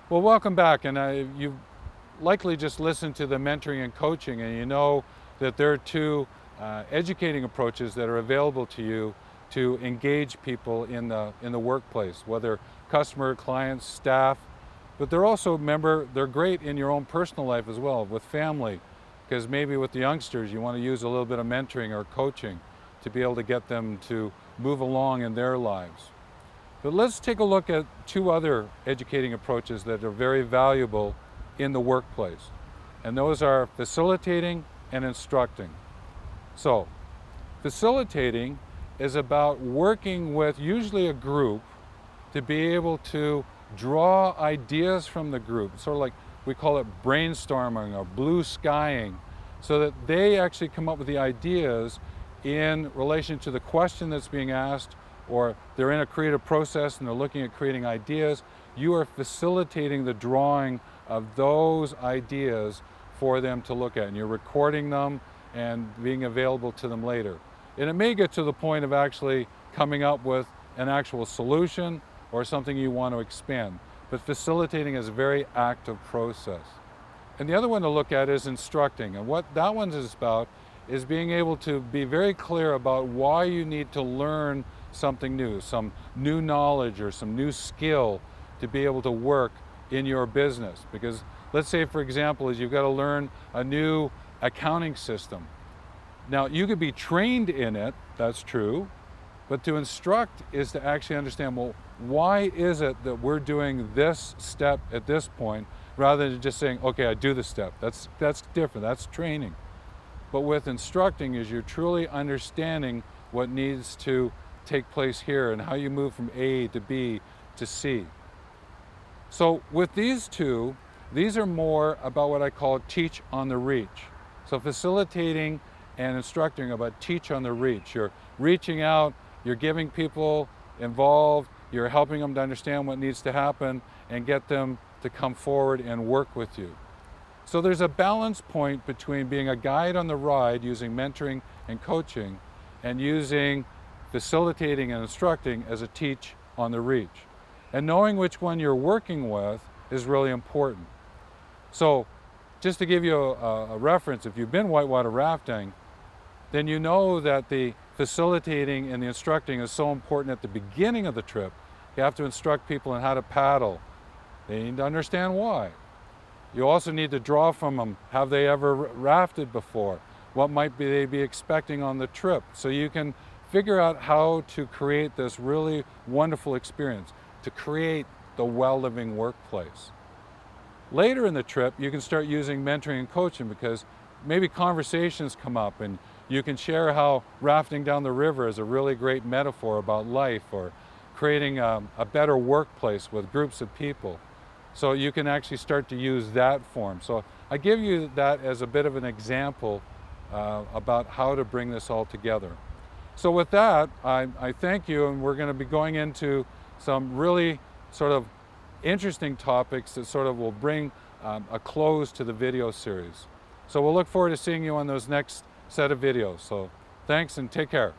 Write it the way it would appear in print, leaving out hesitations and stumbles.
Well, welcome back. And you've likely just listened to the mentoring and coaching, and you know that there are two educating approaches that are available to you to engage people in the workplace, whether customer, clients, staff. But they're also, remember, they're great in your own personal life as well, with family, because maybe with the youngsters, you want to use a little bit of mentoring or coaching to be able to get them to move along in their lives. But let's take a look at two other educating approaches that are very valuable in the workplace. And those are facilitating and instructing. So, facilitating is about working with usually a group to be able to draw ideas from the group, sort of like we call it brainstorming or blue skying, so that they actually come up with the ideas in relation to the question that's being asked, or they're in a creative process and they're looking at creating ideas. You are facilitating the drawing of those ideas for them to look at, and you're recording them and being available to them later. And it may get to the point of actually coming up with an actual solution or something you want to expand. But facilitating is a very active process. And the other one to look at is instructing. And what that one is about is being able to be very clear about why you need to learn something new, some new knowledge or some new skill to be able to work in your business. Because let's say, for example, is you've got to learn a new accounting system. Now, you could be trained in it, that's true, but to instruct is to actually understand, well, why is it that we're doing this step at this point, rather than just saying, okay, I do the step. That's different, that's training. But with instructing is you're truly understanding what needs to take place here and how you move from A to B to C. So with these two, these are more about what I call teach on the reach. So facilitating and instructing about teach on the reach. You're reaching out, you're giving people involved, you're helping them to understand what needs to happen and get them to come forward and work with you. So there's a balance point between being a guide on the ride using mentoring and coaching and using facilitating and instructing as a teach on the reach. And knowing which one you're working with is really important. So just to give you a reference, if you've been whitewater rafting, then you know that the facilitating and the instructing is so important at the beginning of the trip. You have to instruct people on how to paddle. They need to understand why. You also need to draw from them, have they ever rafted before? What might they be expecting on the trip? So you can figure out how to create this really wonderful experience, to create the well-living workplace. Later in the trip, you can start using mentoring and coaching because maybe conversations come up and you can share how rafting down the river is a really great metaphor about life, or creating a better workplace with groups of people. So you can actually start to use that form. So I give you that as a bit of an example about how to bring this all together. So with that, I thank you, and we're going to be going into some really sort of interesting topics that sort of will bring a close to the video series. So we'll look forward to seeing you on those next set of videos. So thanks and take care.